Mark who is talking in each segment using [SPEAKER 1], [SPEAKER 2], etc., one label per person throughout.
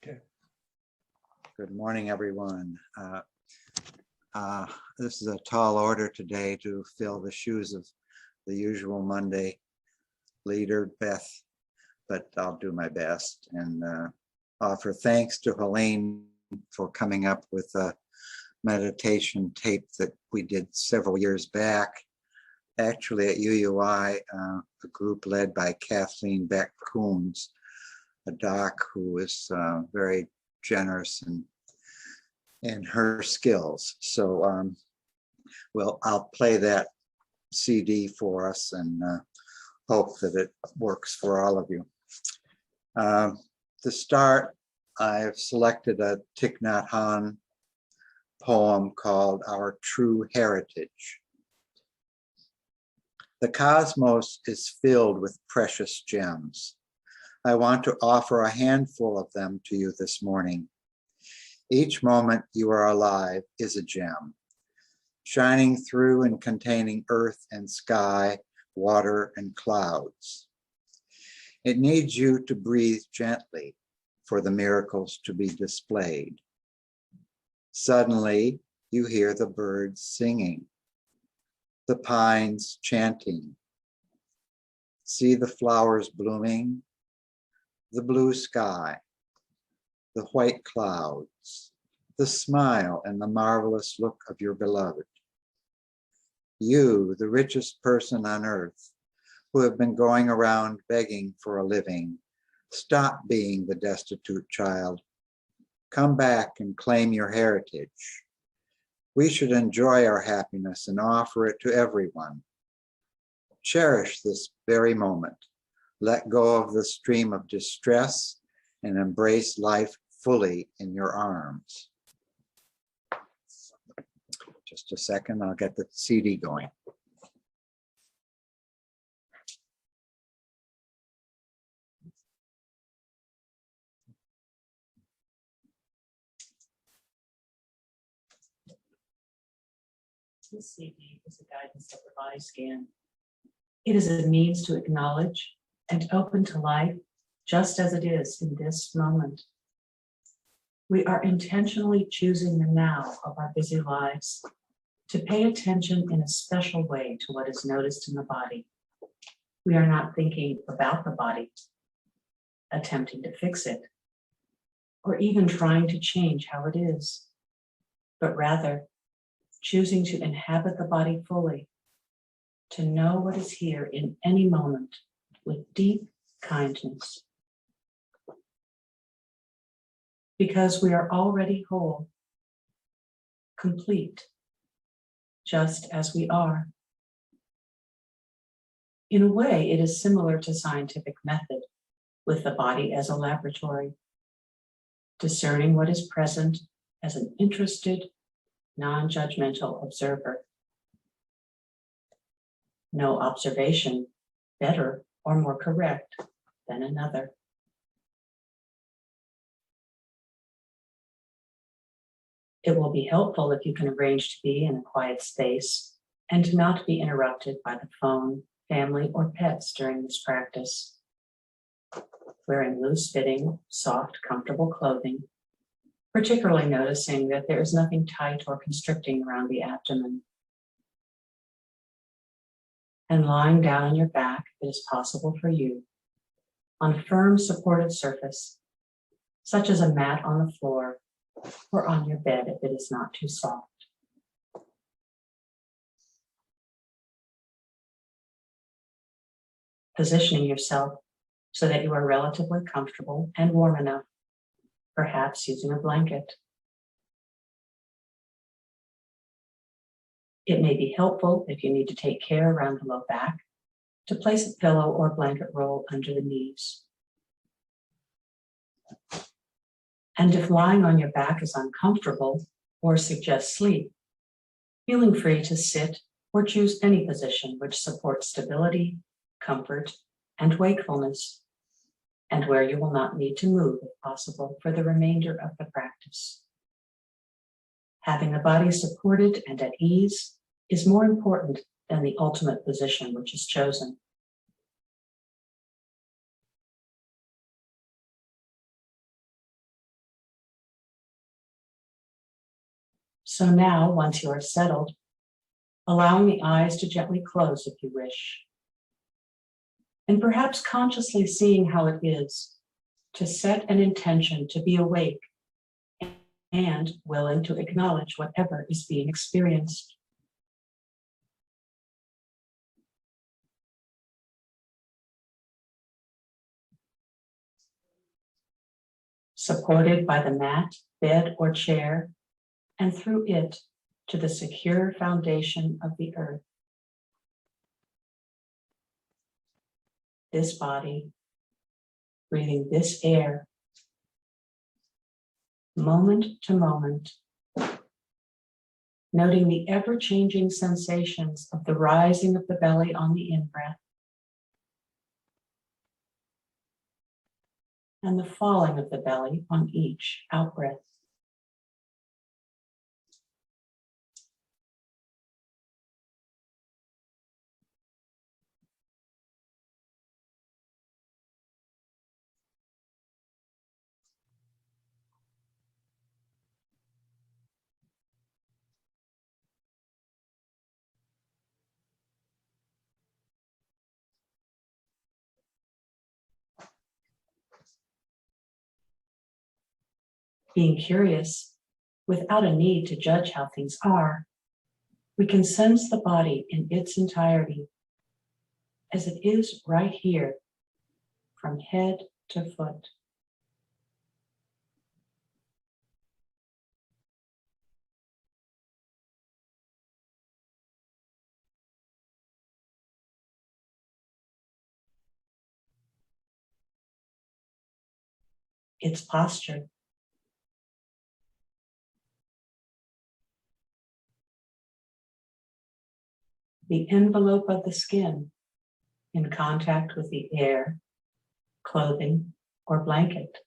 [SPEAKER 1] Okay.
[SPEAKER 2] Good morning, everyone. This is a tall order today to fill the shoes of the usual Monday leader, Beth, but I'll do my best and offer thanks to Helene for coming up with a meditation tape that we did several years back, actually at UUI, a group led by Kathleen Beck-Coons, a doc who is very generous in her skills. So I'll play that CD for us and hope that it works for all of you. To start, I've selected a Thich Nhat Hanh poem called Our True Heritage. The cosmos is filled with precious gems. I want to offer a handful of them to you this morning. Each moment you are alive is a gem, shining through and containing earth and sky, water and clouds. It needs you to breathe gently for the miracles to be displayed. Suddenly, you hear the birds singing, the pines chanting, see the flowers blooming, the blue sky, the white clouds, the smile and the marvelous look of your beloved. You, the richest person on earth, who have been going around begging for a living, stop being the destitute child. Come back and claim your heritage. We should enjoy our happiness and offer it to everyone. Cherish this very moment. Let go of the stream of distress and embrace life fully in your arms. Just a second, I'll get the CD going.
[SPEAKER 3] This CD is a guidance upper body scan. It is a means to acknowledge and open to life just as it is in this moment. We are intentionally choosing the now of our busy lives to pay attention in a special way to what is noticed in the body. We are not thinking about the body, attempting to fix it, or even trying to change how it is, but rather choosing to inhabit the body fully, to know what is here in any moment with deep kindness. Because we are already whole, complete, just as we are. In a way, it is similar to scientific method, with the body as a laboratory, discerning what is present as an interested, non-judgmental observer. No observation better or more correct than another. It will be helpful if you can arrange to be in a quiet space and to not be interrupted by the phone, family, or pets during this practice. Wearing loose-fitting, soft, comfortable clothing, particularly noticing that there is nothing tight or constricting around the abdomen. And lying down on your back, if it is possible for you, on a firm supportive surface, such as a mat on the floor or on your bed if it is not too soft. Positioning yourself so that you are relatively comfortable and warm enough, perhaps using a blanket. It may be helpful if you need to take care around the low back to place a pillow or blanket roll under the knees. And if lying on your back is uncomfortable or suggests sleep, feeling free to sit or choose any position which supports stability, comfort, and wakefulness, and where you will not need to move if possible for the remainder of the practice. Having the body supported and at ease is more important than the ultimate position which is chosen. So now, once you are settled, allowing the eyes to gently close if you wish, and perhaps consciously seeing how it is to set an intention to be awake and willing to acknowledge whatever is being experienced. Supported by the mat, bed, or chair, and through it to the secure foundation of the earth. This body, breathing this air, moment to moment, noting the ever-changing sensations of the rising of the belly on the in-breath and the falling of the belly on each out-breath. Being curious, without a need to judge how things are, we can sense the body in its entirety, as it is right here, from head to foot. Its posture, the envelope of the skin in contact with the air, clothing, or blanket.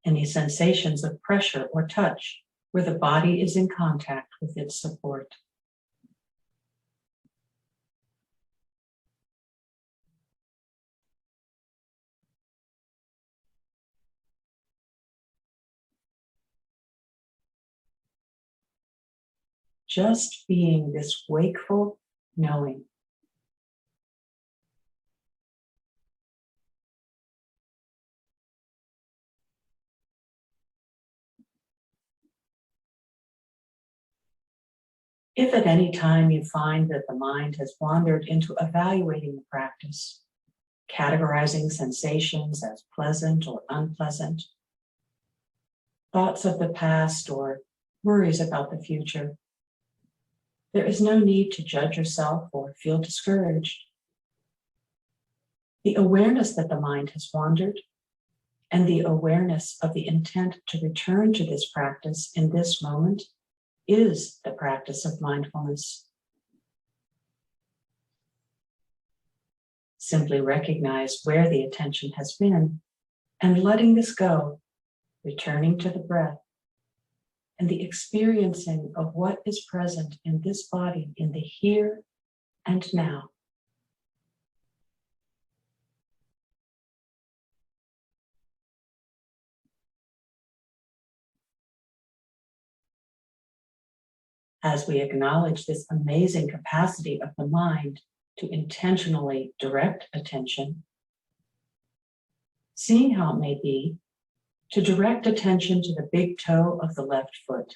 [SPEAKER 3] Any sensations of pressure or touch where the body is in contact with its support. Just being this wakeful knowing. If at any time you find that the mind has wandered into evaluating the practice, categorizing sensations as pleasant or unpleasant, thoughts of the past or worries about the future, there is no need to judge yourself or feel discouraged. The awareness that the mind has wandered and the awareness of the intent to return to this practice in this moment is the practice of mindfulness. Simply recognize where the attention has been and letting this go, returning to the breath and the experiencing of what is present in this body in the here and now. As we acknowledge this amazing capacity of the mind to intentionally direct attention, seeing how it may be to direct attention to the big toe of the left foot,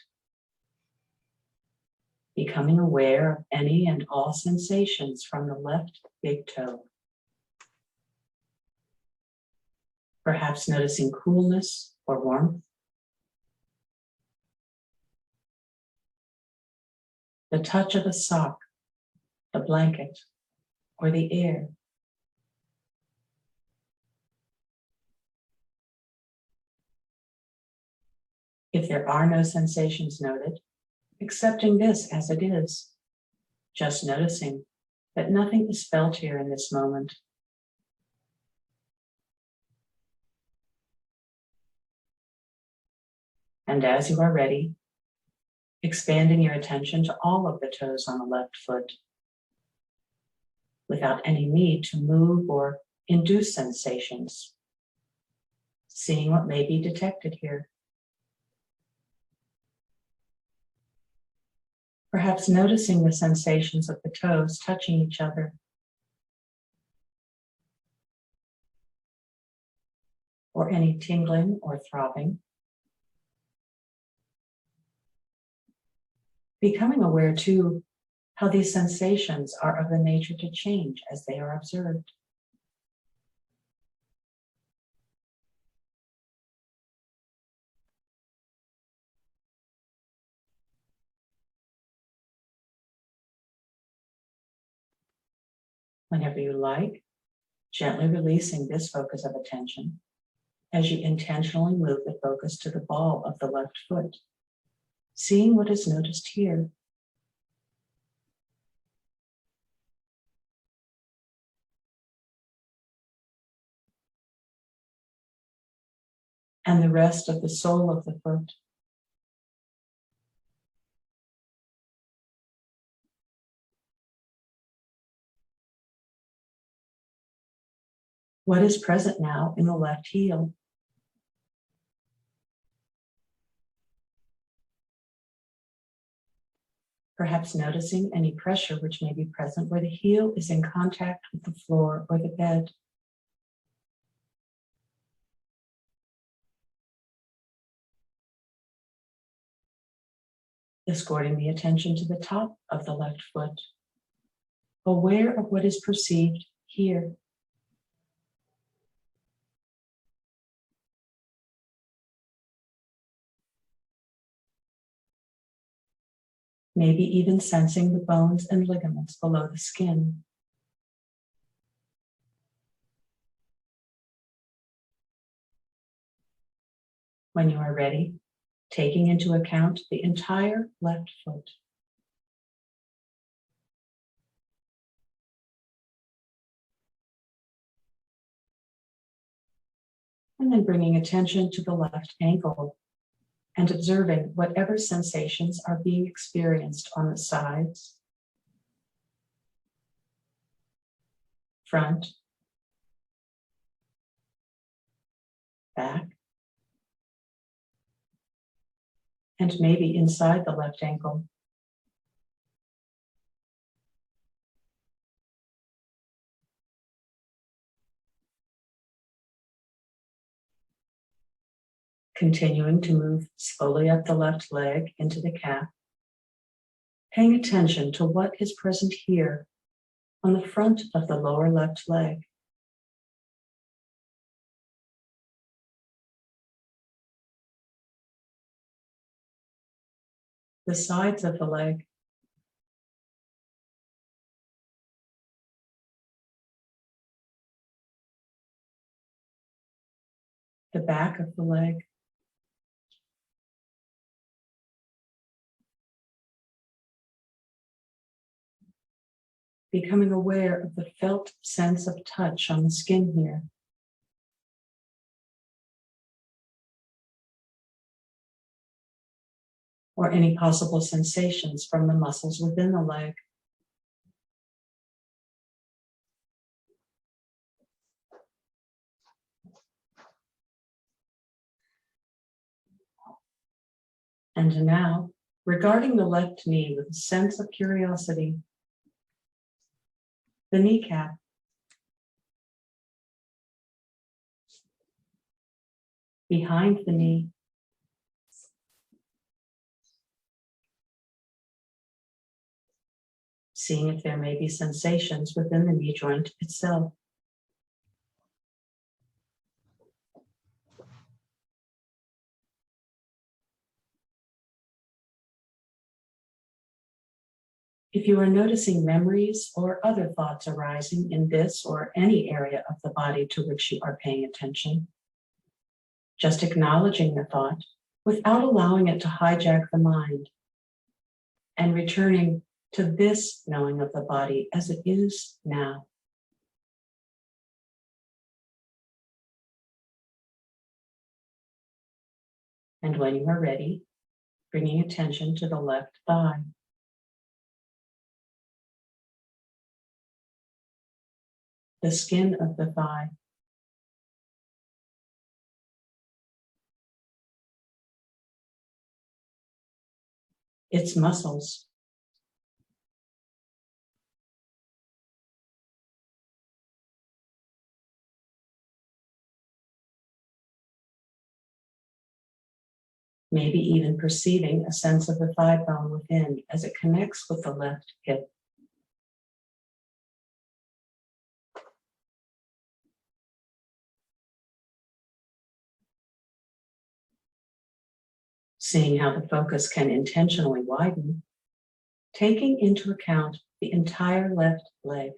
[SPEAKER 3] becoming aware of any and all sensations from the left big toe. Perhaps noticing coolness or warmth, the touch of a sock, the blanket, or the air. If there are no sensations noted, accepting this as it is, just noticing that nothing is felt here in this moment. And as you are ready, expanding your attention to all of the toes on the left foot without any need to move or induce sensations, seeing what may be detected here. Perhaps noticing the sensations of the toes touching each other, or any tingling or throbbing. Becoming aware, too, how these sensations are of the nature to change as they are observed. Whenever you like, gently releasing this focus of attention as you intentionally move the focus to the ball of the left foot, seeing what is noticed here. And the rest of the sole of the foot. What is present now in the left heel? Perhaps noticing any pressure which may be present where the heel is in contact with the floor or the bed. Escorting the attention to the top of the left foot, aware of what is perceived here. Maybe even sensing the bones and ligaments below the skin. When you are ready, taking into account the entire left foot. And then bringing attention to the left ankle and observing whatever sensations are being experienced on the sides, front, back, and maybe inside the left ankle. Continuing to move slowly up the left leg into the calf, paying attention to what is present here on the front of the lower left leg. The sides of the leg, the back of the leg, becoming aware of the felt sense of touch on the skin here. Or any possible sensations from the muscles within the leg. And now, regarding the left knee with a sense of curiosity, the kneecap, behind the knee, seeing if there may be sensations within the knee joint itself. If you are noticing memories or other thoughts arising in this or any area of the body to which you are paying attention, just acknowledging the thought without allowing it to hijack the mind, and returning to this knowing of the body as it is now. And when you are ready, bringing attention to the left thigh. The skin of the thigh. Its muscles. Maybe even perceiving a sense of the thigh bone within as it connects with the left hip. Seeing how the focus can intentionally widen, taking into account the entire left leg.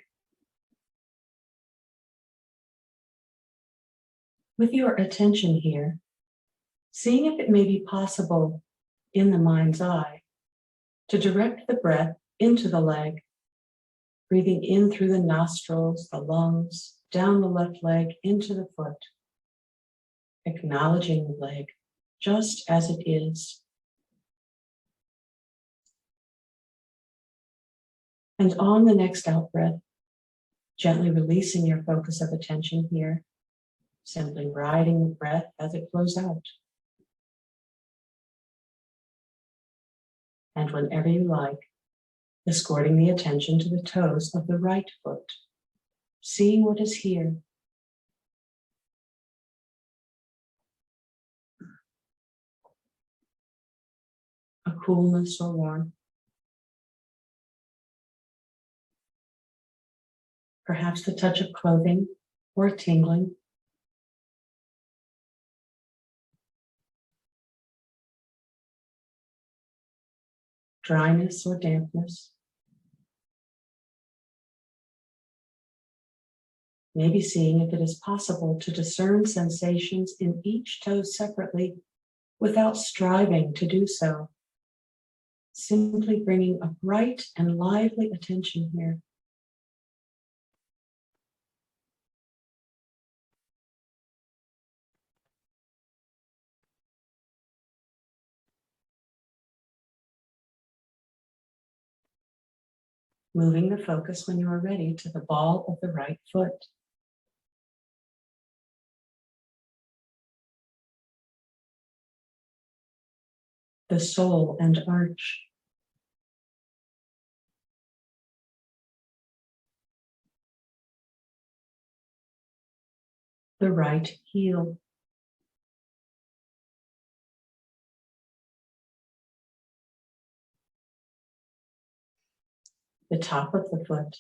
[SPEAKER 3] With your attention here, seeing if it may be possible in the mind's eye to direct the breath into the leg, breathing in through the nostrils, the lungs, down the left leg into the foot, acknowledging the leg just as it is. And on the next out breath, gently releasing your focus of attention here, simply riding the breath as it flows out. And whenever you like, escorting the attention to the toes of the right foot, seeing what is here. A coolness or warmth. Perhaps the touch of clothing or a tingling. Dryness or dampness. Maybe seeing if it is possible to discern sensations in each toe separately without striving to do so. Simply bringing a bright and lively attention here. Moving the focus when you are ready to the ball of the right foot. The sole and arch. The right heel. The top of the foot.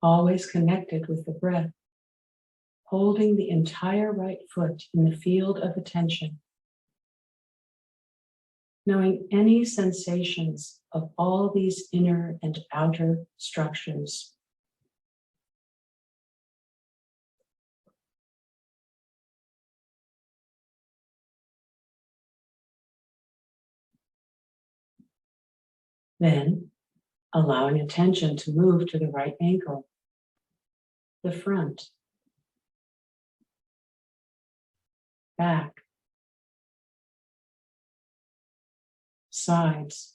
[SPEAKER 3] Always connected with the breath, holding the entire right foot in the field of attention. Knowing any sensations of all these inner and outer structures. Then, allowing attention to move to the right ankle, the front, back, sides,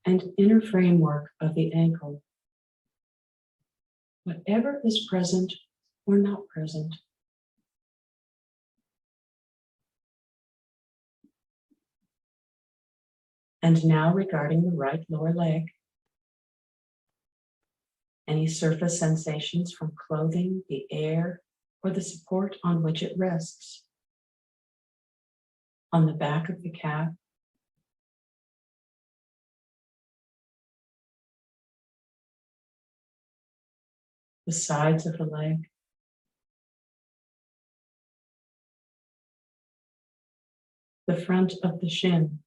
[SPEAKER 3] and inner framework of the ankle. Whatever is present or not present. And now regarding the right lower leg, any surface sensations from clothing, the air, or the support on which it rests. On the back of the calf, the sides of the leg, the front of the shin,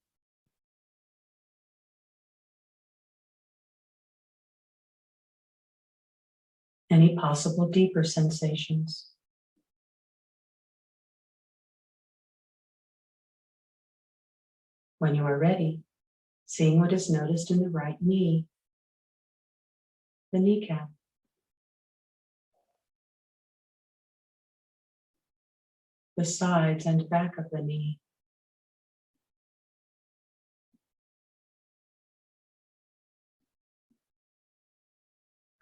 [SPEAKER 3] any possible deeper sensations. When you are ready, seeing what is noticed in the right knee, the kneecap, the sides and back of the knee.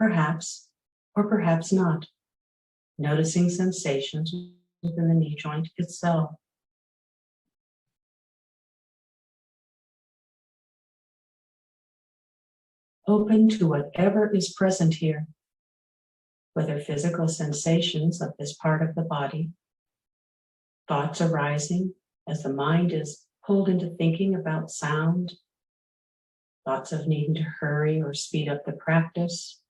[SPEAKER 3] Perhaps, or perhaps not, noticing sensations within the knee joint itself. Open to whatever is present here, whether physical sensations of this part of the body, thoughts arising as the mind is pulled into thinking about sound, thoughts of needing to hurry or speed up the practice,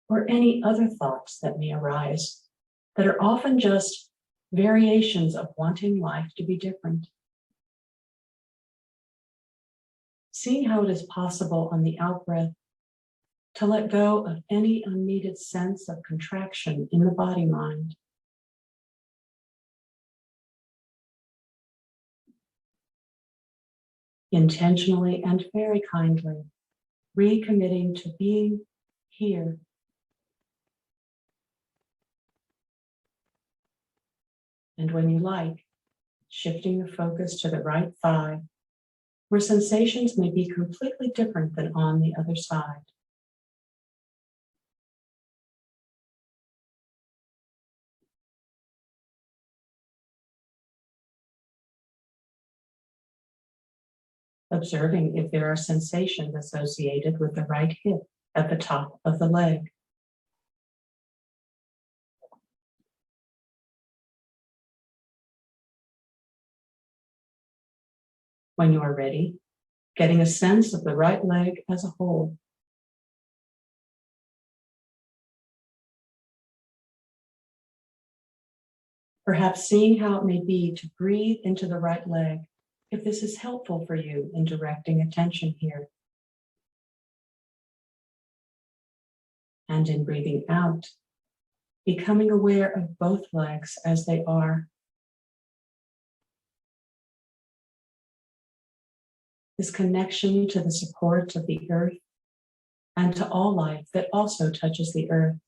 [SPEAKER 3] or any other thoughts that may arise that are often just variations of wanting life to be different. Seeing how it is possible on the out-breath to let go of any unneeded sense of contraction in the body-mind. Intentionally and very kindly, recommitting to being here. And when you like, shifting the focus to the right thigh, where sensations may be completely different than on the other side. Observing if there are sensations associated with the right hip at the top of the leg. When you are ready, getting a sense of the right leg as a whole. Perhaps seeing how it may be to breathe into the right leg, if this is helpful for you in directing attention here. And in breathing out, becoming aware of both legs as they are. This connection to the support of the earth and to all life that also touches the earth.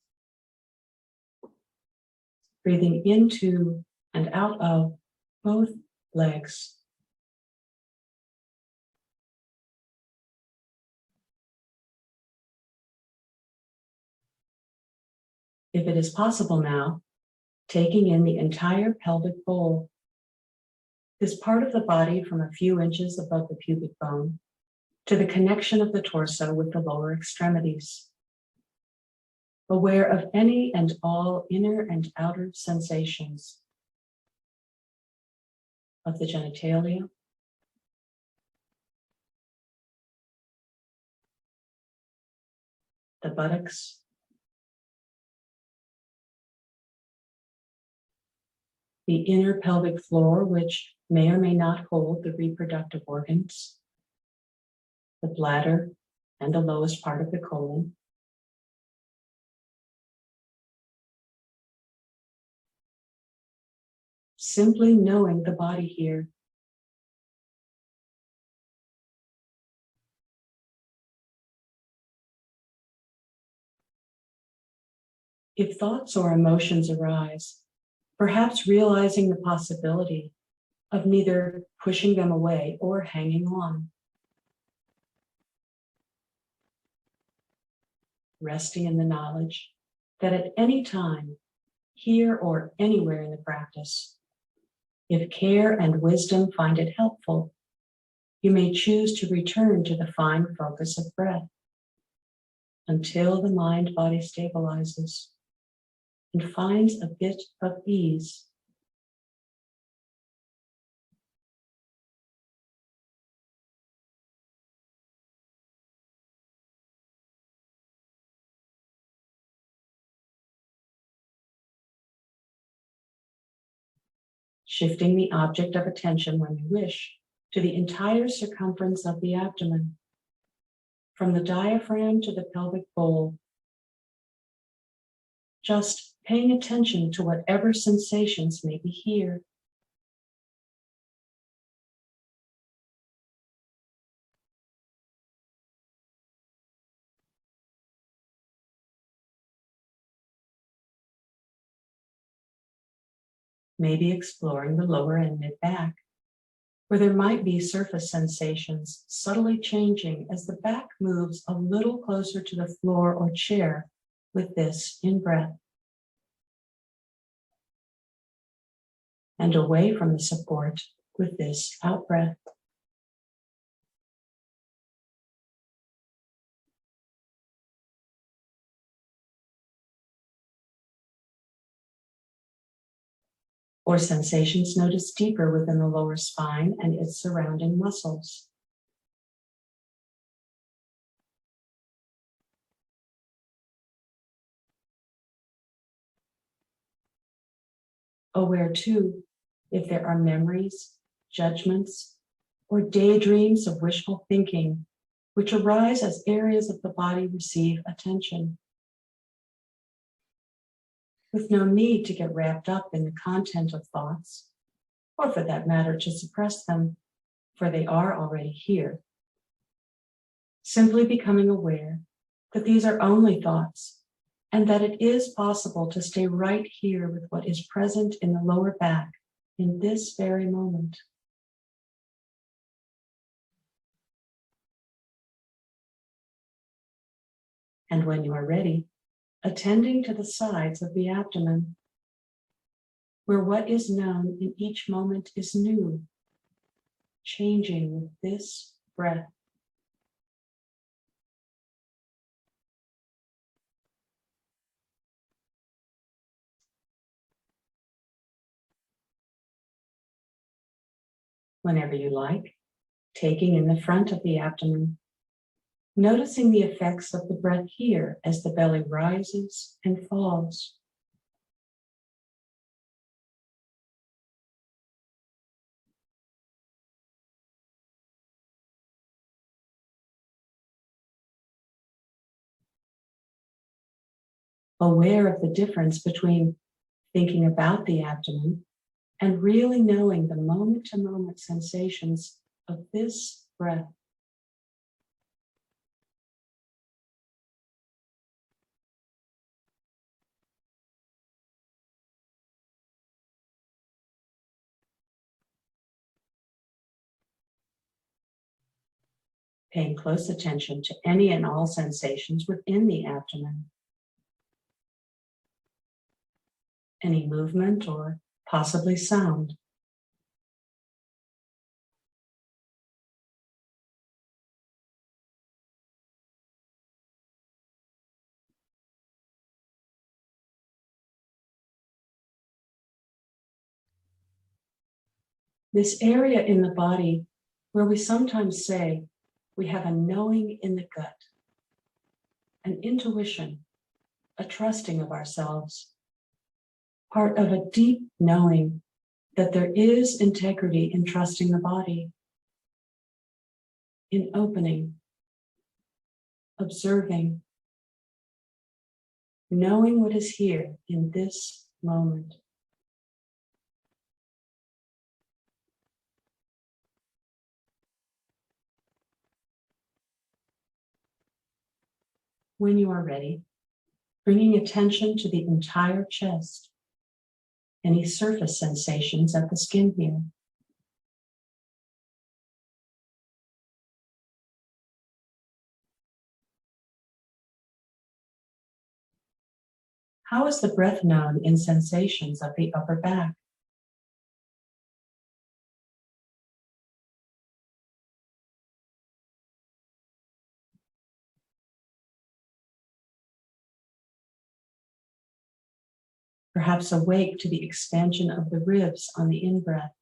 [SPEAKER 3] Breathing into and out of both legs. If it is possible now, taking in the entire pelvic bowl, this part of the body from a few inches above the pubic bone to the connection of the torso with the lower extremities. Aware of any and all inner and outer sensations of the genitalia, the buttocks, the inner pelvic floor, which may or may not hold the reproductive organs, the bladder, and the lowest part of the colon. Simply knowing the body here. If thoughts or emotions arise, perhaps realizing the possibility of neither pushing them away or hanging on. Resting in the knowledge that at any time, here or anywhere in the practice, if care and wisdom find it helpful, you may choose to return to the fine focus of breath until the mind-body stabilizes and finds a bit of ease. Shifting the object of attention when you wish to the entire circumference of the abdomen, from the diaphragm to the pelvic bowl, just paying attention to whatever sensations may be here. maybe exploring the lower and mid-back, where there might be surface sensations subtly changing as the back moves a little closer to the floor or chair with this in-breath, and away from the support with this out-breath. Or sensations noticed deeper within the lower spine and its surrounding muscles. Aware too, if there are memories, judgments, or daydreams of wishful thinking, which arise as areas of the body receive attention. With no need to get wrapped up in the content of thoughts, or for that matter, to suppress them, for they are already here. Simply becoming aware that these are only thoughts, and that it is possible to stay right here with what is present in the lower back in this very moment. And when you are ready, attending to the sides of the abdomen, where what is known in each moment is new, changing with this breath. Whenever you like, taking in the front of the abdomen, noticing the effects of the breath here as the belly rises and falls. Aware of the difference between thinking about the abdomen and really knowing the moment-to-moment sensations of this breath. Paying close attention to any and all sensations within the abdomen. Any movement or possibly sound. This area in the body where we sometimes say we have a knowing in the gut, an intuition, a trusting of ourselves, part of a deep knowing that there is integrity in trusting the body, in opening, observing, knowing what is here in this moment. When you are ready, bringing attention to the entire chest, any surface sensations at the skin here. How is the breath known in sensations of the upper back? Perhaps awake to the expansion of the ribs on the in-breath,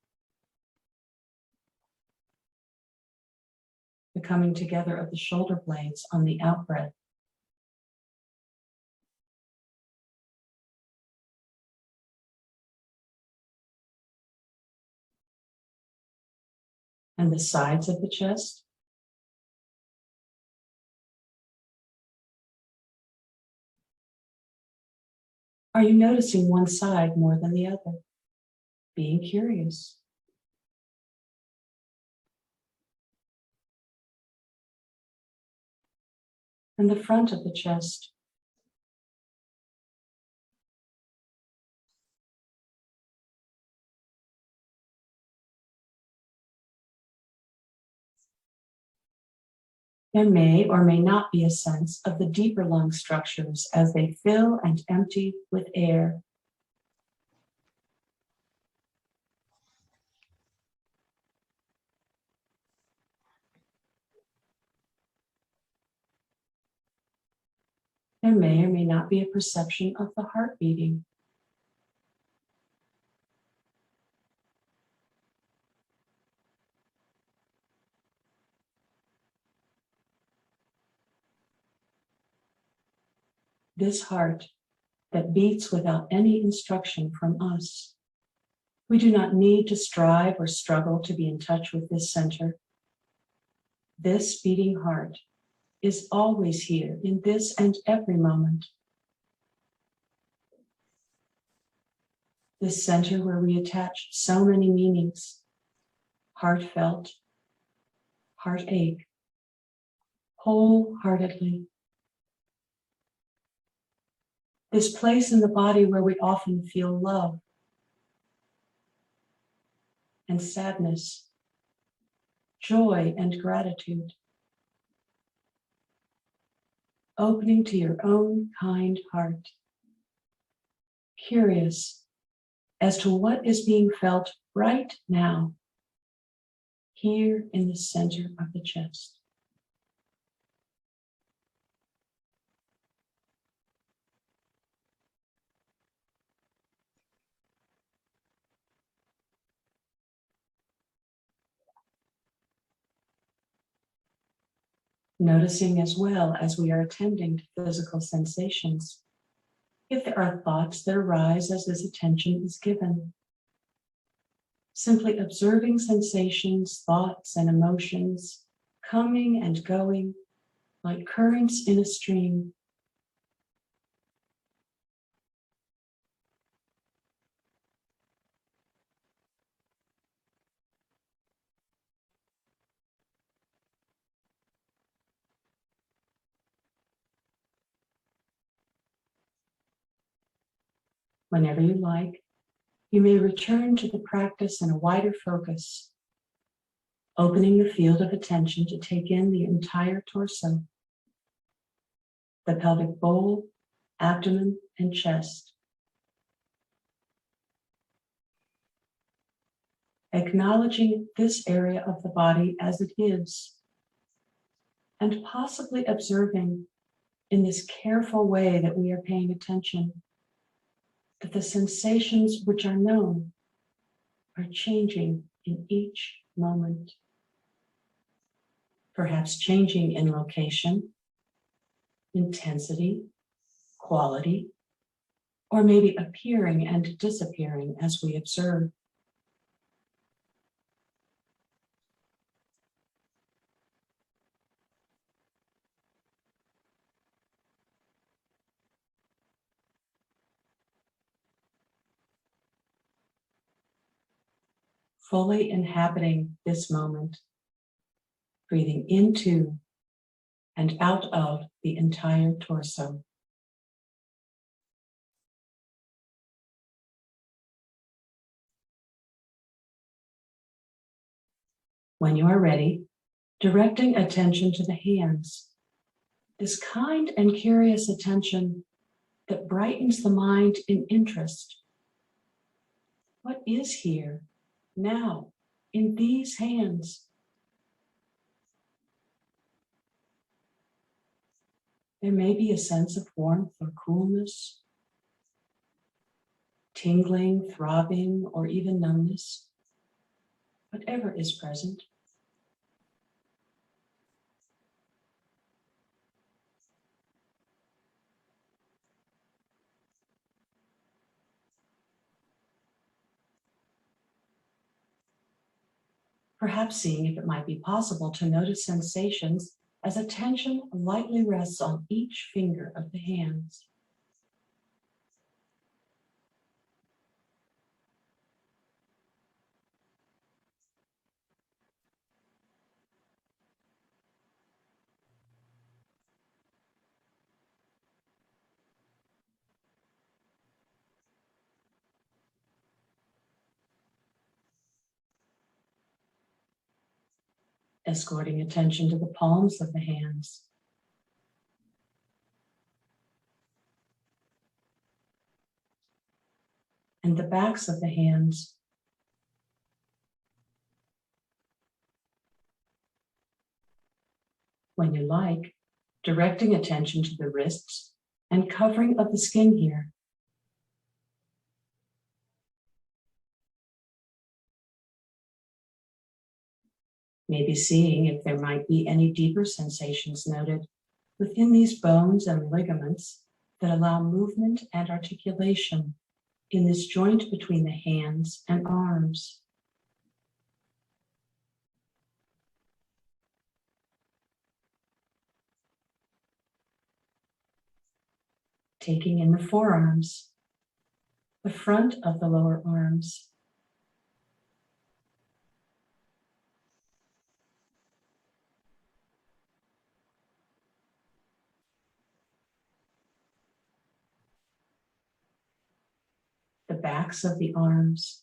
[SPEAKER 3] the coming together of the shoulder blades on the out-breath. And the sides of the chest. Are you noticing one side more than the other? Being curious. And the front of the chest. There may or may not be a sense of the deeper lung structures as they fill and empty with air. There may or may not be a perception of the heart beating. This heart that beats without any instruction from us. We do not need to strive or struggle to be in touch with this center. This beating heart is always here in this and every moment. This center where we attach so many meanings, heartfelt, heartache, wholeheartedly. This place in the body where we often feel love and sadness, joy and gratitude. Opening to your own kind heart, curious as to what is being felt right now, here in the center of the chest. Noticing as well as we are attending to physical sensations, if there are thoughts that arise as this attention is given. Simply observing sensations, thoughts, and emotions coming and going like currents in a stream. Whenever you like, you may return to the practice in a wider focus, opening the field of attention to take in the entire torso, the pelvic bowl, abdomen, and chest. Acknowledging this area of the body as it is, and possibly observing in this careful way that we are paying attention that the sensations which are known are changing in each moment. Perhaps changing in location, intensity, quality, or maybe appearing and disappearing as we observe. Fully inhabiting this moment, breathing into and out of the entire torso. When you are ready, directing attention to the hands, this kind and curious attention that brightens the mind in interest. What is here, now, in these hands? There may be a sense of warmth or coolness, tingling, throbbing, or even numbness. Whatever is present. Perhaps seeing if it might be possible to notice sensations as attention lightly rests on each finger of the hands. escorting attention to the palms of the hands. And the backs of the hands. When you like, directing attention to the wrists and covering of the skin here. Maybe seeing if there might be any deeper sensations noted within these bones and ligaments that allow movement and articulation in this joint between the hands and arms. Taking in the forearms, the front of the lower arms, the backs of the arms,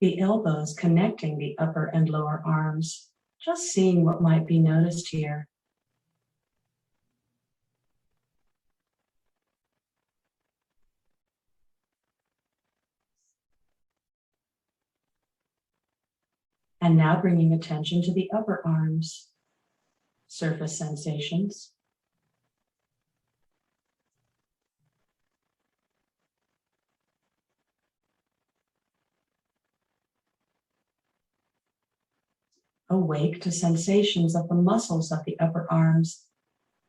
[SPEAKER 3] the elbows connecting the upper and lower arms, just seeing what might be noticed here. And now bringing attention to the upper arms, surface sensations. Awake to sensations of the muscles of the upper arms,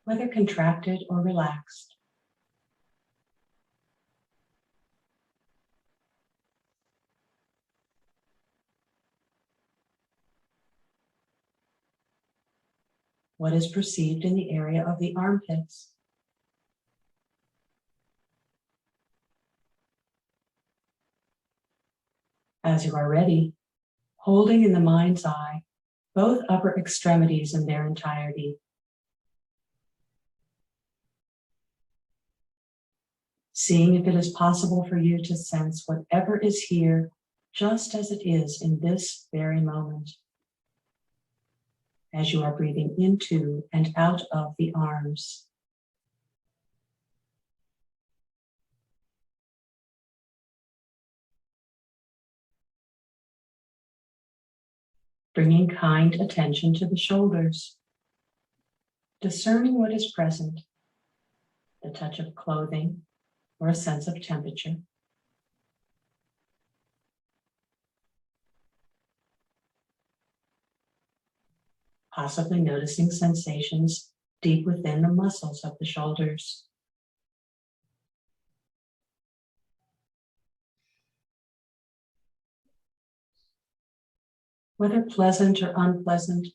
[SPEAKER 3] whether contracted or relaxed. What is perceived in the area of the armpits? As you are ready, holding in the mind's eye both upper extremities in their entirety. Seeing if it is possible for you to sense whatever is here just as it is in this very moment, as you are breathing into and out of the arms. Bringing kind attention to the shoulders, discerning what is present, the touch of clothing or a sense of temperature. Possibly noticing sensations deep within the muscles of the shoulders. Whether pleasant or unpleasant,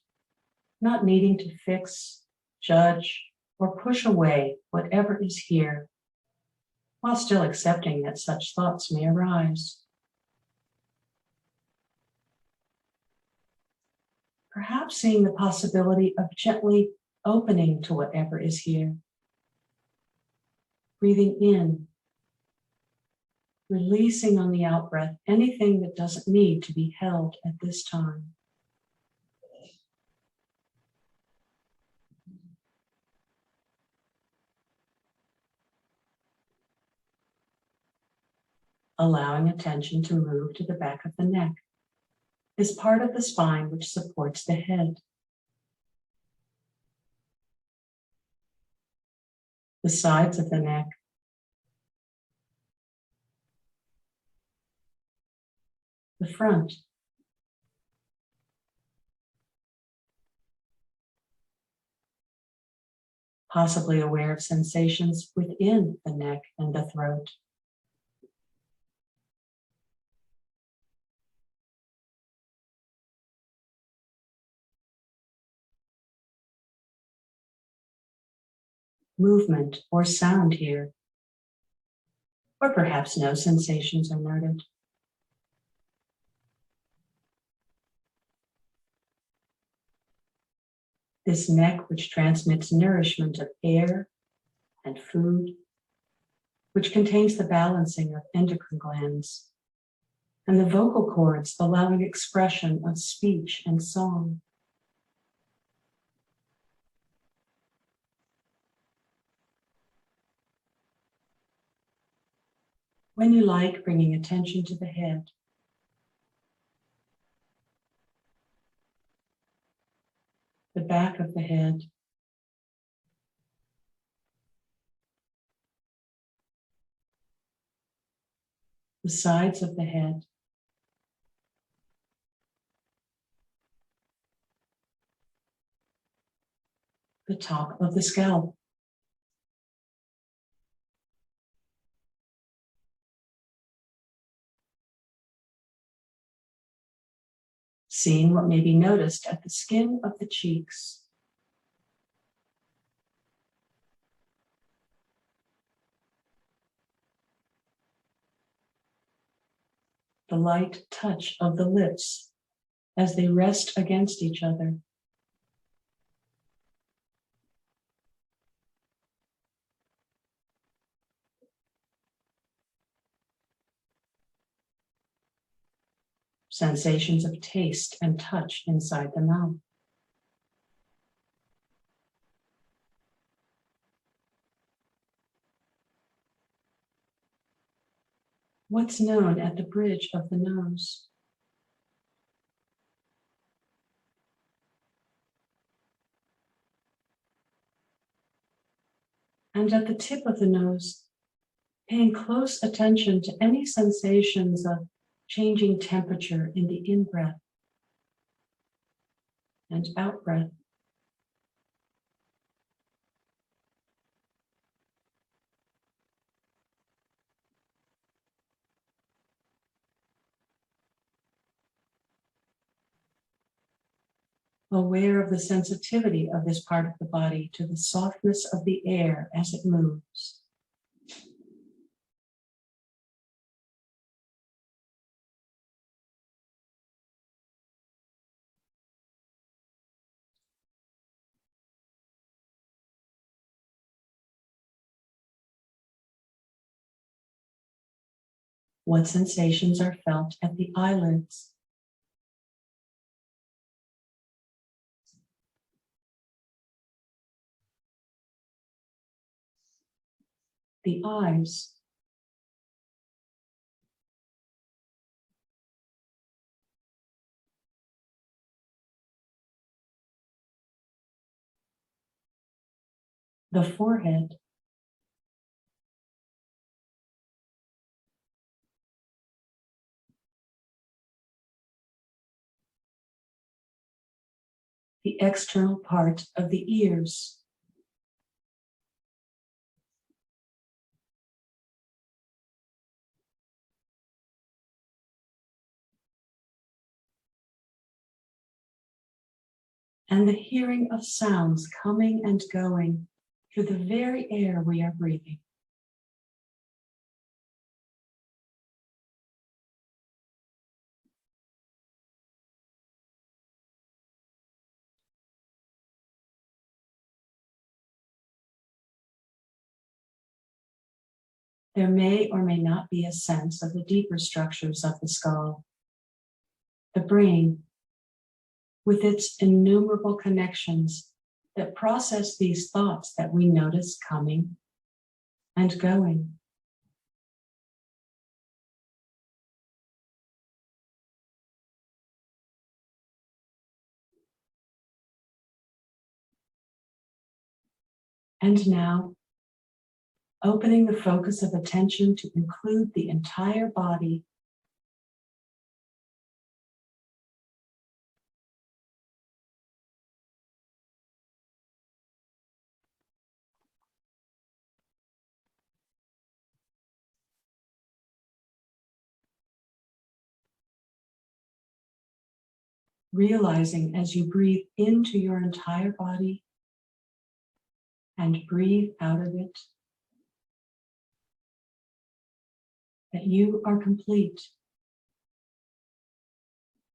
[SPEAKER 3] not needing to fix, judge, or push away whatever is here, while still accepting that such thoughts may arise. Perhaps seeing the possibility of gently opening to whatever is here. Breathing in, releasing on the out-breath anything that doesn't need to be held at this time. Allowing attention to move to the back of the neck, is part of the spine which supports the head. The sides of the neck, the front, possibly aware of sensations within the neck and the throat. Movement or sound here, or perhaps no sensations are noted. This neck which transmits nourishment of air and food, which contains the balancing of endocrine glands, and the vocal cords allowing expression of speech and song. When you like, bringing attention to the head. The back of the head. The sides of the head. The top of the scalp. Seeing what may be noticed at the skin of the cheeks. The light touch of the lips as they rest against each other. Sensations of taste and touch inside the mouth. What's known at the bridge of the nose? And at the tip of the nose, paying close attention to any sensations of changing temperature in the in-breath and out-breath. Aware of the sensitivity of this part of the body to the softness of the air as it moves. What sensations are felt at the eyelids? The eyes. The forehead. The external part of the ears. And the hearing of sounds coming and going through the very air we are breathing. There may or may not be a sense of the deeper structures of the skull. The brain, with its innumerable connections that process these thoughts that we notice coming and going. And now, opening the focus of attention to include the entire body. Realizing as you breathe into your entire body and breathe out of it, that you are complete,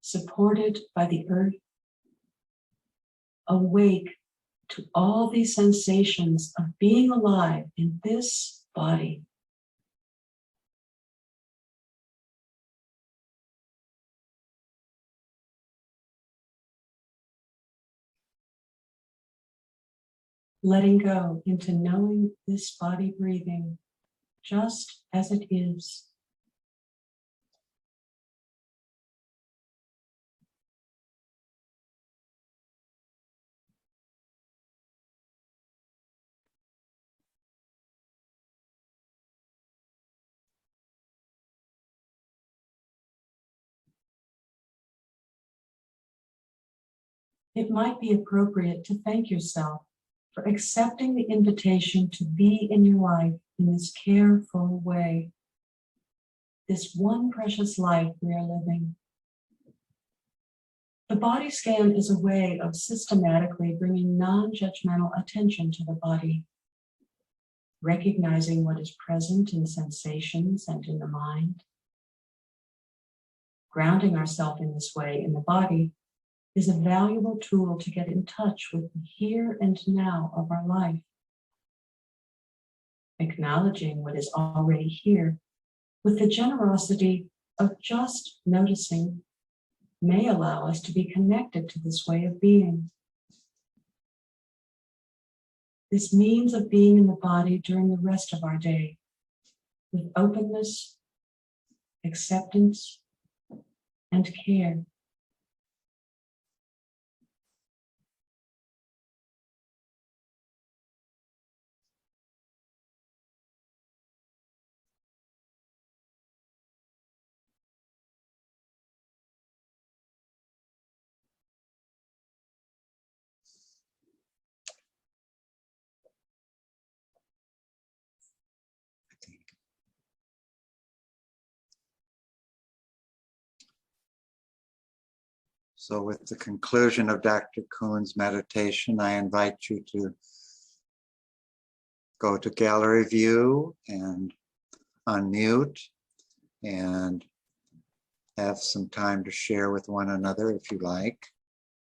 [SPEAKER 3] supported by the earth, awake to all these sensations of being alive in this body. Letting go into knowing this body breathing just as it is. It might be appropriate to thank yourself for accepting the invitation to be in your life in this careful way. This one precious life we are living. The body scan is a way of systematically bringing non-judgmental attention to the body, recognizing what is present in sensations and in the mind. Grounding ourselves in this way in the body is a valuable tool to get in touch with the here and now of our life. Acknowledging what is already here with the generosity of just noticing may allow us to be connected to this way of being. This means of being in the body during the rest of our day with openness, acceptance, and care.
[SPEAKER 2] So with the conclusion of Dr. Kuhn's meditation, I invite you to go to gallery view and unmute and have some time to share with one another if you like.